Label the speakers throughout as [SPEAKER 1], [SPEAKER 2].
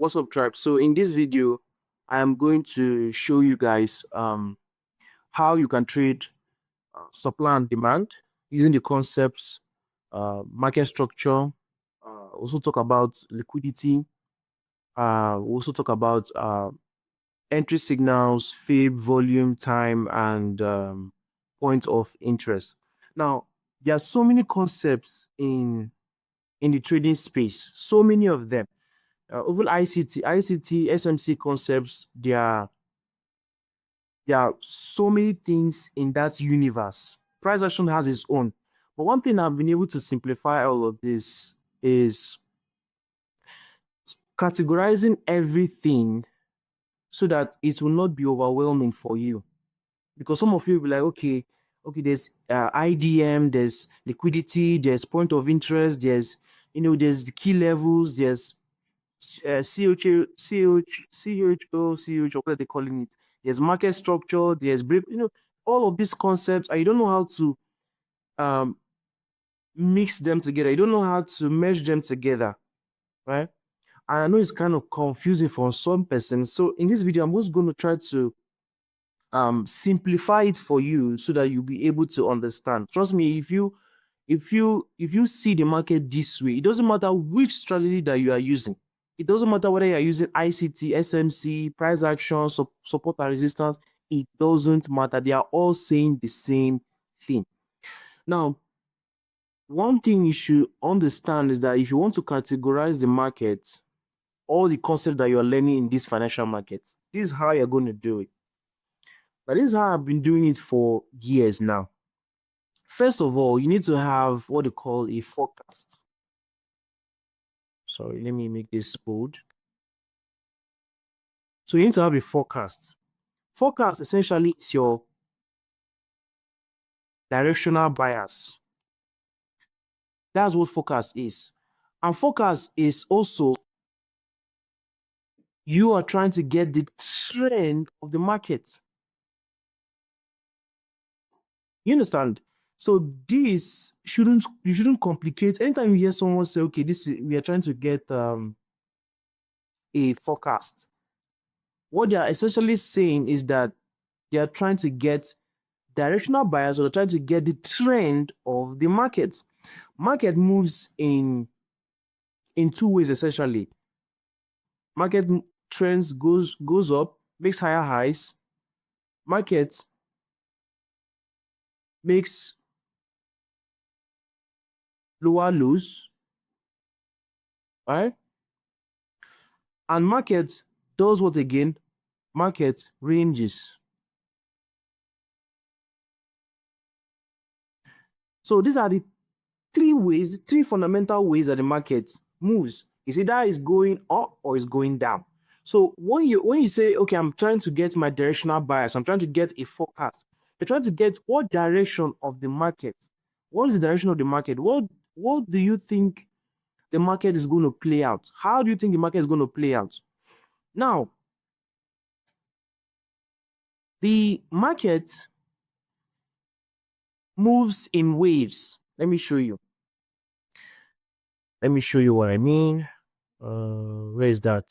[SPEAKER 1] What's up, tribe? So in this video, I am going to show you guys how you can trade supply and demand using the concepts market structure. Also talk about liquidity. Also talk about entry signals, fib, volume, time, and point of interest. Now, there are so many concepts in the trading space. So many of them. Even ICT, SMC concepts, there are so many things in that universe. Price action has its own. But one thing I've been able to simplify all of this is categorizing everything so that it will not be overwhelming for you. Because some of you will be like, okay, there's IDM, there's liquidity, there's point of interest, there's the key levels, there's what are they calling it? There's market structure, there's all of these concepts, and you don't know how to um, mix them together. You don't know how to merge them together, right? And I know it's kind of confusing for some persons. So in this video, I'm just going to try to simplify it for you so that you'll be able to understand. Trust me, if you see the market this way, it doesn't matter which strategy that you are using. It doesn't matter whether you are using ICT, SMC, price action, support and resistance. It doesn't matter. They are all saying the same thing. Now, one thing you should understand is that if you want to categorize the market, all the concepts that you're learning in this financial market, this is how you're going to do it. But this is how I've been doing it for years now. First of all, you need to have what they call a forecast. Sorry, let me make this bold. So you need to have a forecast. Forecast essentially is your directional bias. That's what forecast is. And forecast is also you are trying to get the trend of the market. You understand? So this you shouldn't complicate. Anytime you hear someone say, okay, we are trying to get a forecast, what they are essentially saying is that they are trying to get directional bias, or they're trying to get the trend of the market. Market moves in two ways essentially. Market trends goes up, makes higher highs. Market makes lower lows, right? And market does what again? Market ranges. So these are the three fundamental ways that the market moves. Is either it's going up or it's going down. So when you say, okay, I'm trying to get my directional bias, I'm trying to get a forecast, you're trying to get what direction of the market. What is the direction of the market? What do you think the market is going to play out? How do you think the market is going to play out? Now, the market moves in waves. Let me show you. Let me show you what I mean. Where is that?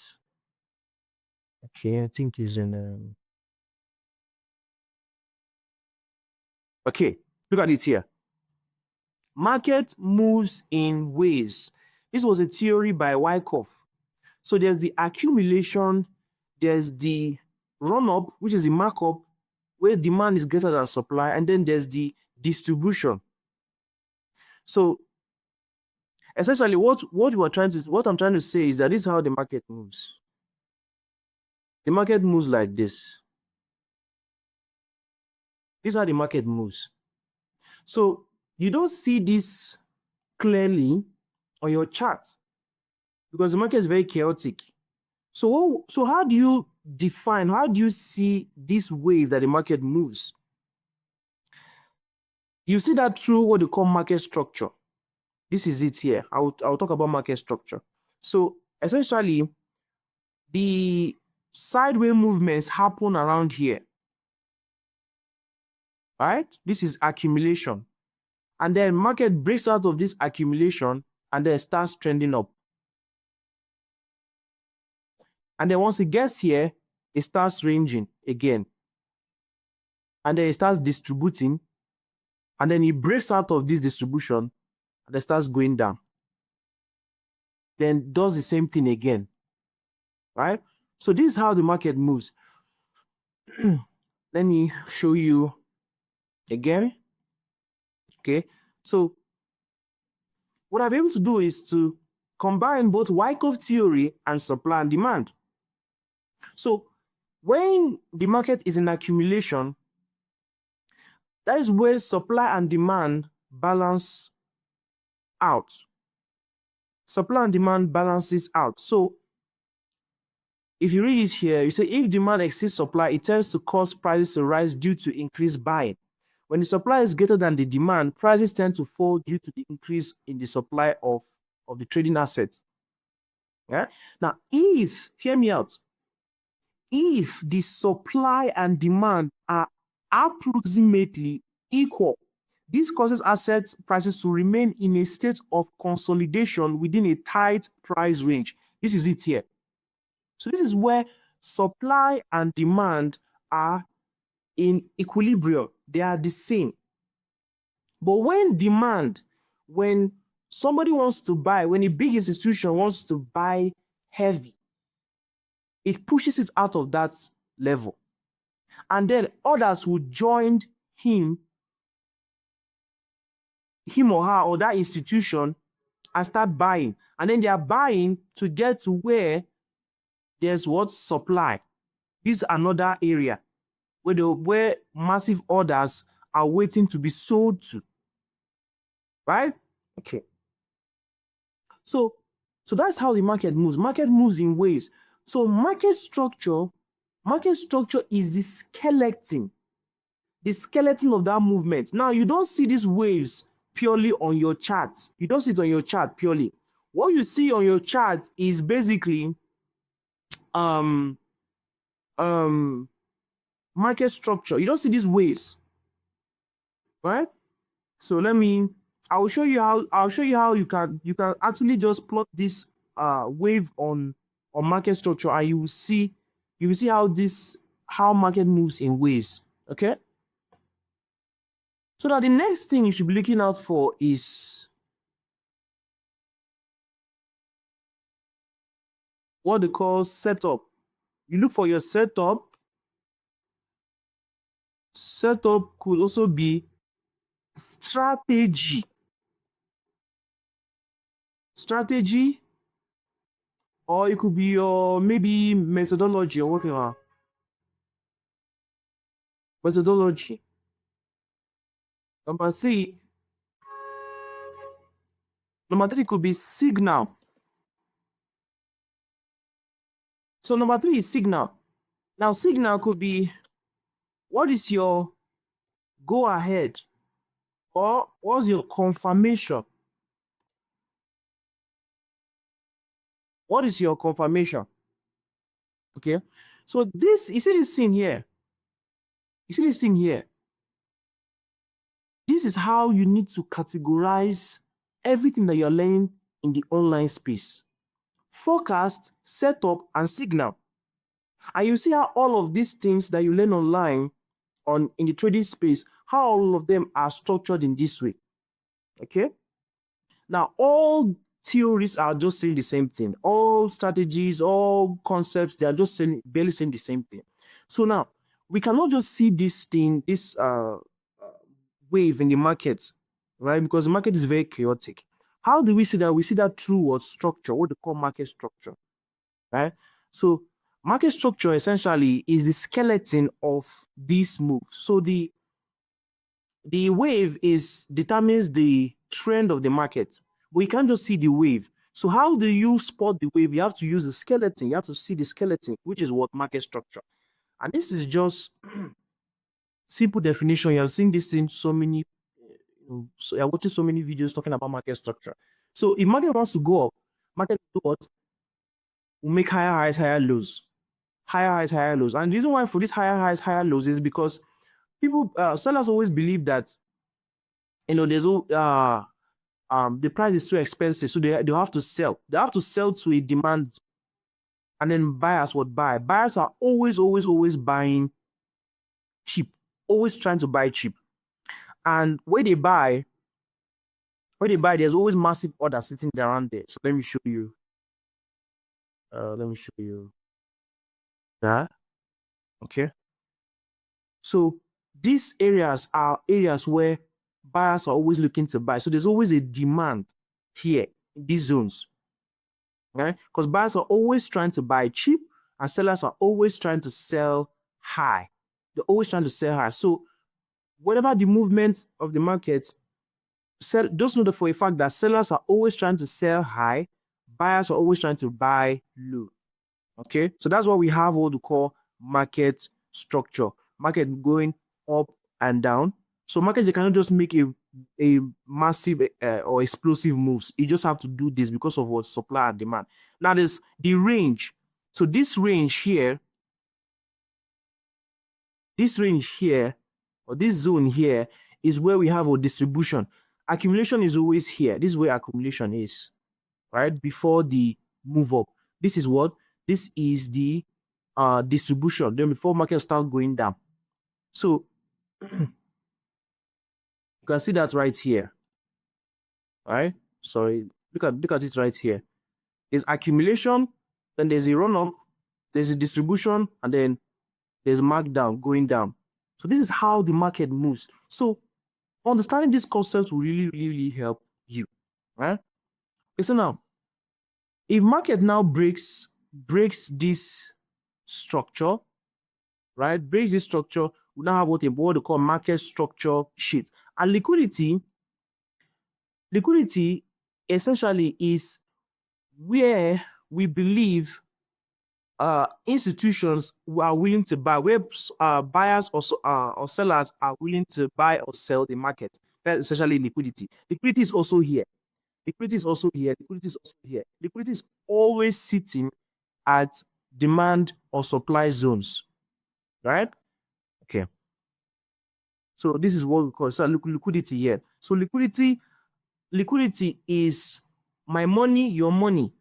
[SPEAKER 1] Okay, I think it's in. Okay, look at it here. Market moves in waves. This was a theory by Wyckoff. So there's the accumulation, there's the run-up, which is the markup, where demand is greater than supply, and then there's the distribution. So essentially, what I'm trying to say is that this is how the market moves. The market moves like this. This is how the market moves. So you don't see this clearly on your chart because the market is very chaotic. So how do you see this wave that the market moves? You see that through what they call market structure. This is it here. I'll talk about market structure. So essentially, the sideways movements happen around here. Right? This is accumulation. And then market breaks out of this accumulation and then starts trending up. And then once it gets here, it starts ranging again. And then it starts distributing. And then it breaks out of this distribution and then starts going down. Then does the same thing again. Right? So this is how the market moves. Let me show you again. Okay. So what I'm able to do is to combine both Wyckoff theory and supply and demand. So when the market is in accumulation, that is where supply and demand balance out. Supply and demand balances out. So if you read it here, you say if demand exceeds supply, it tends to cause prices to rise due to increased buying. When the supply is greater than the demand, prices tend to fall due to the increase in the supply of the trading assets. Yeah? Now, hear me out, if the supply and demand are approximately equal, this causes asset prices to remain in a state of consolidation within a tight price range. This is it here. So this is where supply and demand are in equilibrium. They are the same. But when somebody wants to buy, when a big institution wants to buy heavy, it pushes it out of that level. And then others will join him or her or that institution and start buying. And then they are buying to get to where there's what supply. This is another area where massive orders are waiting to be sold to. Right? Okay. So that's how the market moves. Market moves in waves. So market structure is the skeleton of that movement. Now, you don't see these waves purely on your chart. You don't see it on your chart purely. What you see on your chart is basically um market structure. You don't see these waves, right? So I'll show you how you can actually just plot this wave on market structure, and you will see how market moves in waves. Okay. So now the next thing you should be looking out for is what they call setup. You look for your setup. Setup could also be strategy. Or it could be your maybe methodology or whatever. Methodology. Number three could be signal. So number three is signal. Now signal could be, what is your go ahead or what's your confirmation? What is your confirmation? Okay. So this, you see this thing here. This is how you need to categorize everything that you're learning in the online space. Forecast, setup, and signal. And you see how all of these things that you learn online in the trading space, how all of them are structured in this way. Okay. Now, all theories are just saying the same thing. All strategies, all concepts, they are just barely saying the same thing. So now, we cannot just see this wave in the market, right? Because the market is very chaotic. How do we see that? We see that through what structure, what they call market structure, right? So market structure essentially is the skeleton of this move. So the wave determines the trend of the market. We can't just see the wave. So how do you spot the wave? You have to use the skeleton. You have to see the skeleton, which is what market structure. And this is just simple definition. You have seen this in so many, so you're watching so many videos talking about market structure. So if market wants to go up, market will do what? Will make higher highs, higher lows. Higher highs, higher lows. And the reason why for this higher highs, higher lows is because sellers always believe that, there's the price is too expensive, so they have to sell. They have to sell to a demand. And then buyers would buy. Buyers are always buying cheap, always trying to buy cheap. And where they buy, there's always massive orders sitting around there. So let me show you. Let me show you that. Okay. So these areas are areas where buyers are always looking to buy. So there's always a demand here in these zones, right? Because buyers are always trying to buy cheap and sellers are always trying to sell high. They're always trying to sell high. So whatever the movement of the market, just know that for a fact that sellers are always trying to sell high, buyers are always trying to buy low. Okay, so that's what we have what we call market structure. Market going up and down. So market, you cannot just make a massive or explosive moves. You just have to do this because of what supply and demand. Now there's the range. So this range here, or this zone here is where we have our distribution. Accumulation is always here. This is where accumulation is, right? Before the move up. This is what? This is the distribution. Then before market start going down. So you can see that right here. Right? Sorry. Look at it right here. There's accumulation, then there's a run up, there's a distribution, and then there's markdown going down. So this is how the market moves. So understanding this concept will really help you. Right? Okay, so now if market now breaks this structure, right? Breaks this structure, we now have what they call market structure sheet. And liquidity essentially is where we believe institutions are willing to buy, where buyers or sellers are willing to buy or sell the market. That's essentially liquidity. Liquidity is also here. Liquidity is also here. Liquidity is also here. Liquidity is always sitting at demand or supply zones, right? Okay. So this is what we call liquidity here. So liquidity is my money, your money,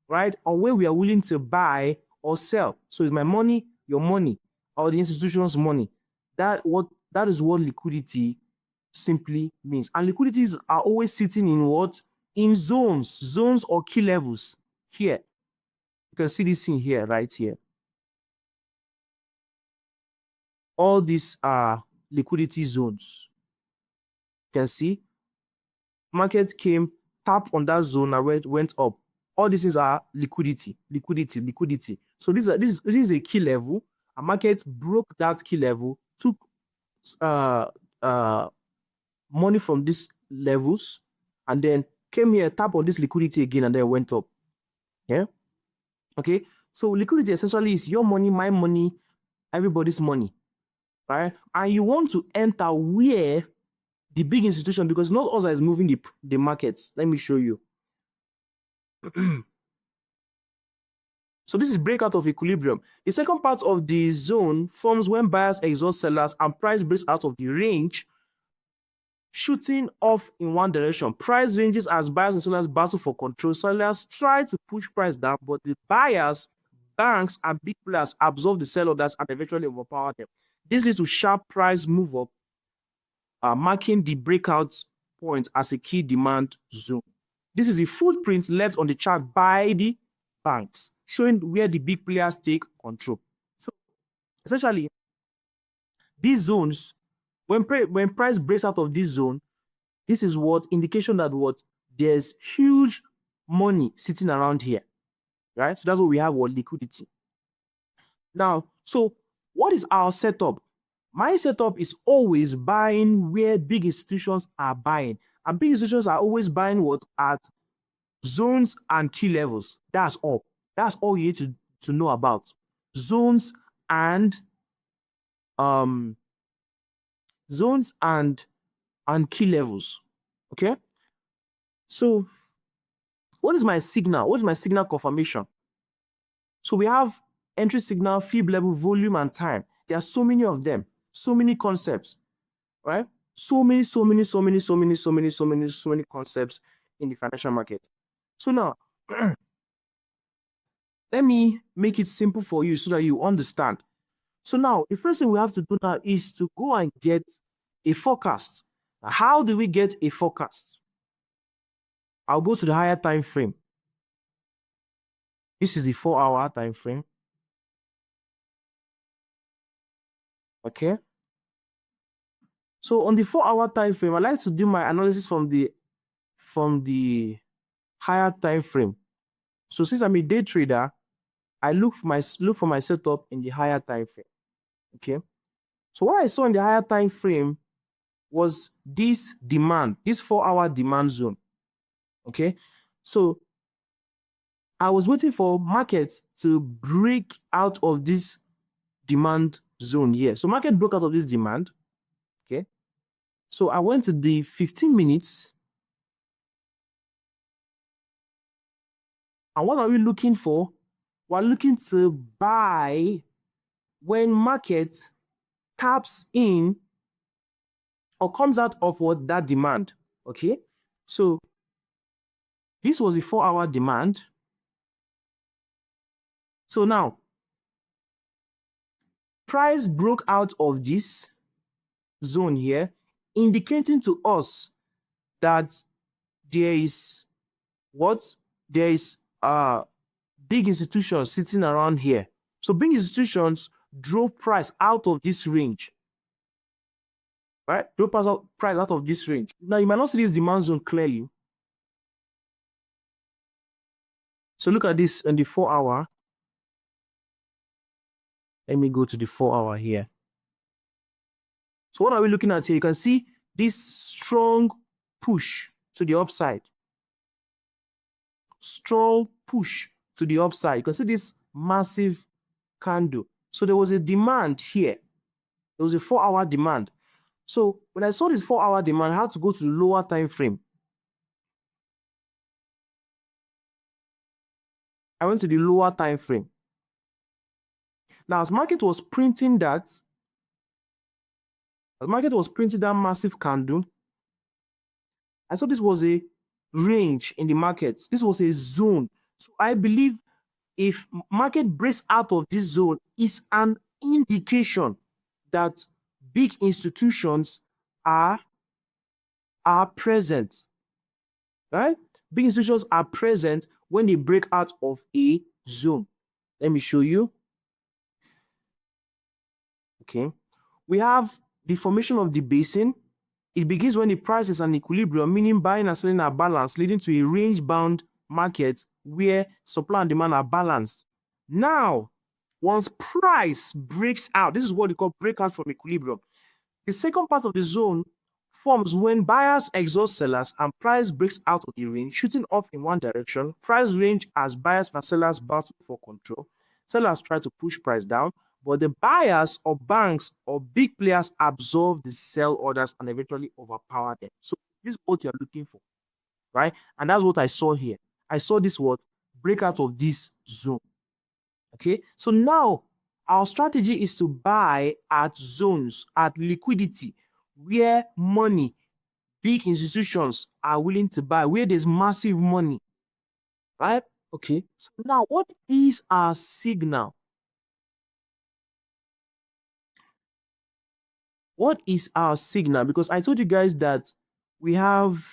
[SPEAKER 1] right? Or where we are willing to buy or sell. So it's my money, your money, or the institution's money. That is what liquidity simply means. And liquidities are always sitting in what? In zones or key levels. Here. You can see this in here, right here. All these are liquidity zones. You can see market came, tap on that zone and went up. All these things are liquidity. So this is a key level. A market broke that key level, took money from these levels, and then came here, tap on this liquidity again, and then went up. Yeah. Okay. So liquidity essentially is your money, my money, everybody's money, right? And you want to enter where the big institution, because not us that is moving the markets. Let me show you. So this is breakout of equilibrium. The second part of the zone forms when buyers exhaust sellers and price breaks out of the range, shooting off in one direction. Price ranges as buyers and sellers battle for control. Sellers try to push price down, but the buyers, banks, and big players absorb the sell orders and eventually overpower them. This leads to sharp price move up, marking the breakout point as a key demand zone. This is the footprint left on the chart by the banks, showing where the big players take control. So essentially, these zones, when price breaks out of this zone, this is what indication that what there's huge money sitting around here, right? So that's what we have, what liquidity. Now, so what is our setup? My setup is always buying where big institutions are buying, and big institutions are always buying what at zones and key levels. That's all. That's all you need to know about zones and um zones and key levels. Okay. So what is my signal? What is my signal confirmation? So we have entry signal, fib level, volume, and time. There are so many of them, so many concepts, right? So many concepts in the financial market. So now Let me make it simple for you so that you understand. So now, the first thing we have to do now is to go and get a forecast. Now, how do we get a forecast? I'll go to the higher time frame. This is the 4-hour time frame. Okay. So on the 4-hour time frame, I like to do my analysis from the higher time frame. So since I'm a day trader, I look for my setup in the higher time frame. Okay. So what I saw in the higher time frame was this demand, this 4-hour demand zone. Okay. So I was waiting for markets to break out of this demand zone here. So market broke out of this demand. Okay. So I went to the 15 minutes. And what are we looking for? We're looking to buy when market taps in or comes out of what that demand. Okay. So this was a 4-hour demand. So now price broke out of this zone here, indicating to us that there is what? There is big institutions sitting around here. So big institutions drove price out of this range. Right? Drove price out of this range. Now you might not see this demand zone clearly. So look at this in the 4-hour. Let me go to the 4-hour here. So what are we looking at here? You can see this strong push to the upside. Strong push to the upside. You can see this massive candle. So there was a demand here. There was a 4-hour demand. So when I saw this 4-hour demand, I had to go to the lower time frame. I went to the lower time frame. Now, as market was printing that massive candle, I saw this was a range in the market. This was a zone. So I believe if market breaks out of this zone, is an indication that big institutions are present. Right? Big institutions are present when they break out of a zone. Let me show you. Okay. We have the formation of the basin. It begins when the price is an equilibrium, meaning buying and selling are balanced, leading to a range-bound market where supply and demand are balanced. Now, once price breaks out, this is what we call breakout from equilibrium. The second part of the zone forms when buyers exhaust sellers and price breaks out of the range, shooting off in one direction. Price range as buyers and sellers battle for control. Sellers try to push price down, but the buyers or banks or big players absorb the sell orders and eventually overpower them. So this is what you're looking for, right? And that's what I saw here. I saw this word break out of this zone. Okay, so now our strategy is to buy at zones, at liquidity, where money, big institutions are willing to buy, where there's massive money, right? Okay, so now what is our signal? What is our signal? Because I told you guys that we have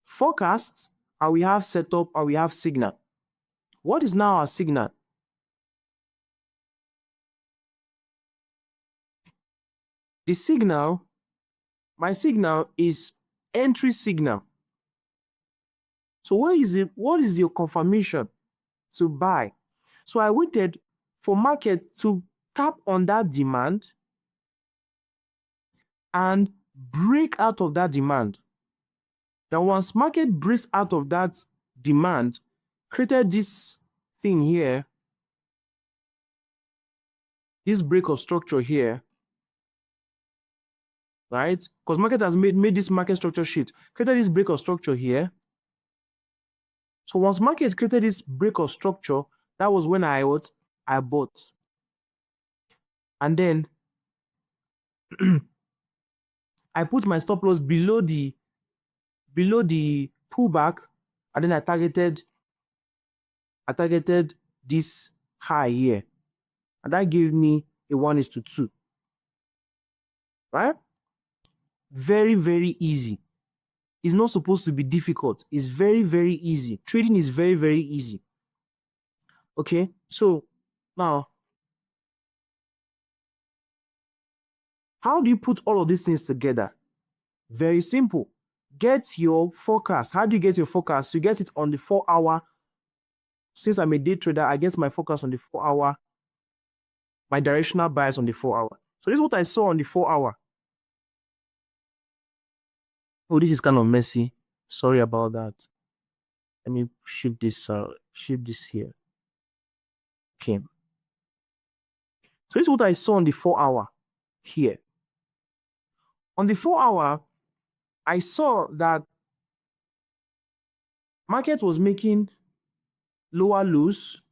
[SPEAKER 1] forecast, and we have setup, and we have signal. What is now our signal? The signal, my signal is entry signal. So what is it? What is your confirmation to buy? So I waited for market to tap on that demand and break out of that demand. Now, once market breaks out of that demand, created this thing here, this break of structure here, right? Because market has made this market structure shift, created this break of structure here. So once market created this break of structure, that was when I bought. And then I put my stop loss below the pullback, and then I targeted this high here. And that gave me a 1:2. Right? Very, very easy. It's not supposed to be difficult. It's very, very easy. Trading is very, very easy. Okay, so now, how do you put all of these things together? Very simple. Get your forecast. How do you get your forecast? You get it on the 4 hour. Since I'm a day trader, I get my forecast on the 4 hour, my directional bias on the 4 hour. So this is what I saw on the 4 hour. Oh, this is kind of messy. Sorry about that. Let me shift this here. Okay. So this is what I saw on the 4 hour here. On the 4 hour, I saw that market was making lower lows,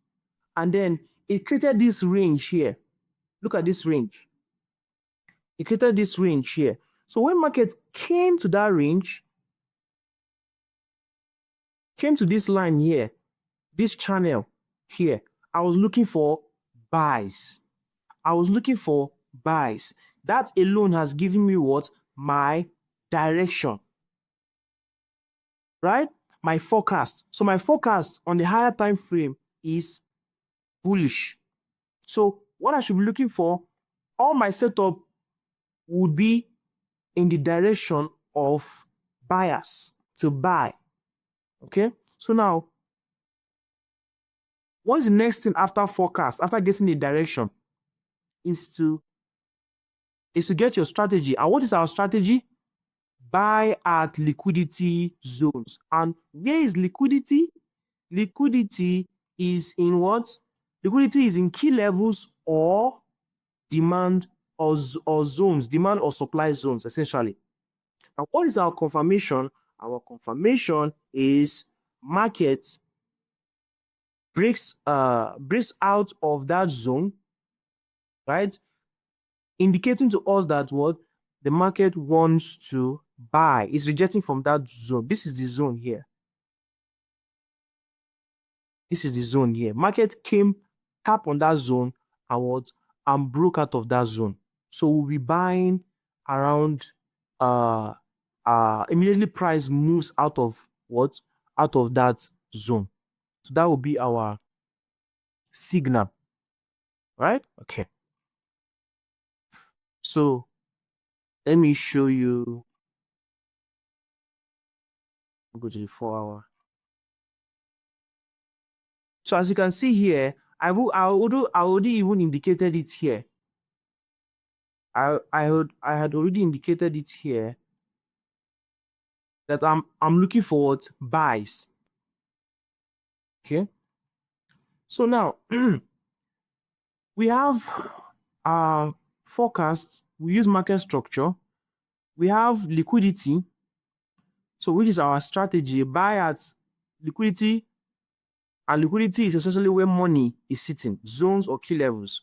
[SPEAKER 1] and then it created this range here. Look at this range. It created this range here. So when market came to that range, came to this line here, this channel here, I was looking for buys. I was looking for buys. That alone has given me what? My direction. Right? My forecast. So my forecast on the higher time frame is bullish. So what I should be looking for, all my setup would be in the direction of buyers to buy. Okay. So now, what's the next thing after forecast, after getting the direction, is to get your strategy. And what is our strategy? Buy at liquidity zones. And where is liquidity? Liquidity is in what? Liquidity is in key levels or demand or zones, demand or supply zones, essentially. And what is our confirmation? Our confirmation is market breaks out of that zone, right? Indicating to us that what the market wants to buy is rejecting from that zone. This is the zone here. This is the zone here. Market came, tap on that zone, and what? And broke out of that zone. So we'll be buying around immediately price moves out of what? Out of that zone. So that will be our signal. Right? Okay. So let me show you. Go to the 4 hour. So as you can see here, I already even indicated it here. I had already indicated it here that I'm looking for buys. Okay. So now we have our forecast. We use market structure. We have liquidity. So which is our strategy? Buy at liquidity. And liquidity is essentially where money is sitting, zones or key levels.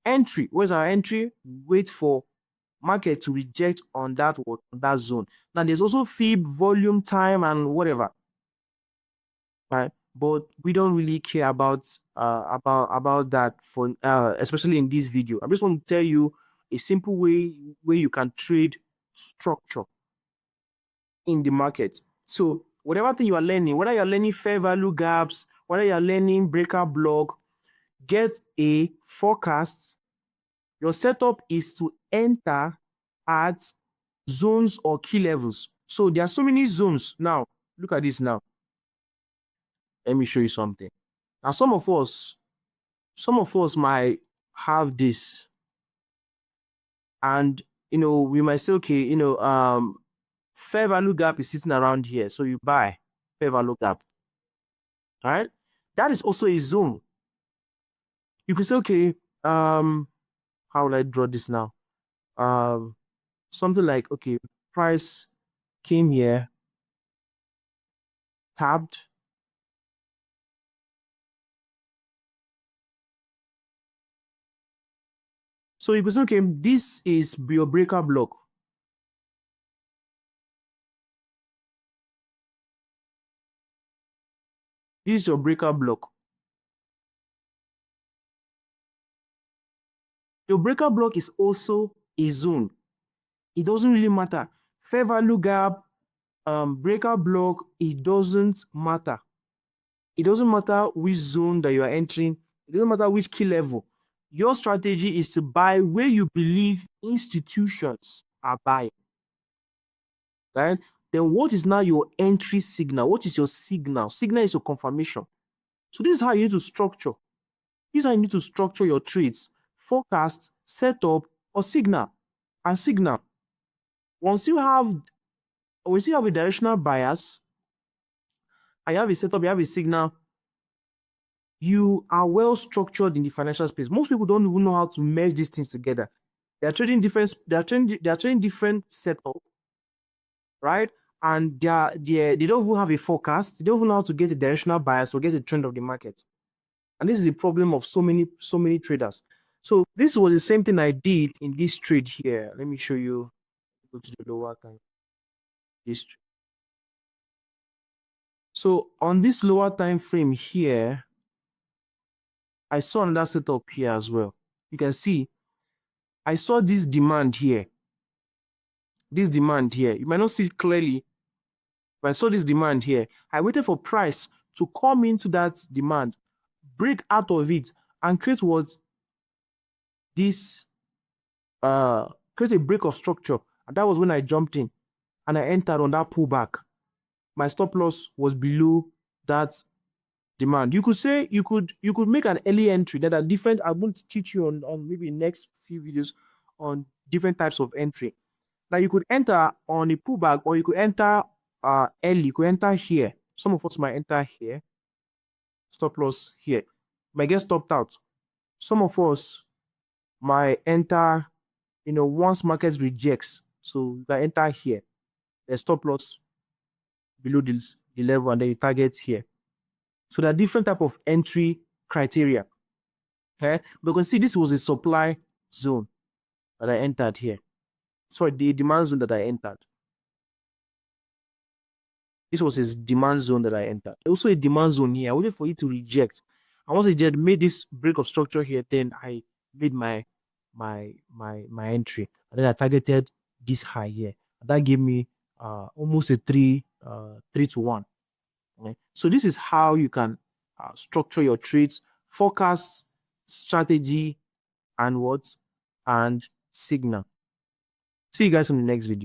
[SPEAKER 1] Entry. Where's our entry? Wait for market to reject on that zone. Now there's also fib, volume, time, and whatever. Right? But we don't really care about that for especially in this video. I just want to tell you a simple way where you can trade structure in the market. So whatever thing you are learning, whether you're learning fair value gaps, whether you're learning breakout block, get a forecast. Your setup is to enter at zones or key levels. So there are so many zones. Now, look at this now. Let me show you something. Now, some of us might have this. And, we might say, okay, fair value gap is sitting around here. So you buy fair value gap. All right. That is also a zone. You can say, okay, how will I draw this now? Something like, okay, price came here, tabbed. So you can say, okay, this is your breaker block. This is your breaker block. Your breaker block is also a zone. It doesn't really matter. Fair value gap, breaker block, it doesn't matter. It doesn't matter which zone that you are entering. It doesn't matter which key level. Your strategy is to buy where you believe institutions are buying, right? Then what is now your entry signal? What is your signal? Signal is your confirmation. So this is how you need to structure. This is how you need to structure your trades: forecast, setup, or signal. And signal. Once you have, once you have a directional bias, and you have a setup, you have a signal, you are well structured in the financial space. Most people don't even know how to merge these things together. They are trading different, they are trading different setup, right? And they don't even have a forecast. They don't even know how to get a directional bias or get a trend of the market. And this is the problem of so many traders. So this was the same thing I did in this trade here. Let me show you. Go to the lower time. This. So on this lower time frame here, I saw another setup here as well. You can see I saw this demand here. This demand here. You might not see it clearly, but I saw this demand here. I waited for price to come into that demand, break out of it, and create what this create a break of structure. And that was when I jumped in and I entered on that pullback. My stop loss was below that demand. You could say you could make an early entry that are different. I will teach you on maybe next few videos on different types of entry. Now you could enter on a pullback, or you could enter early. You could enter here. Some of us might enter here. Stop loss here. Might get stopped out. Some of us might enter, once market rejects. So you can enter here. The stop loss below the level, and then you target here. So there are different type of entry criteria. Okay, because see, this was a supply zone that I entered here. Sorry, the demand zone that I entered. This was a demand zone that I entered. Also a demand zone here. I waited for it to reject. And once it just made this break of structure here, then I made my entry. And then I targeted this high here. And that gave me almost a 3-1. Okay? So this is how you can structure your trades, forecast, strategy, and what? And signal. See you guys in the next video.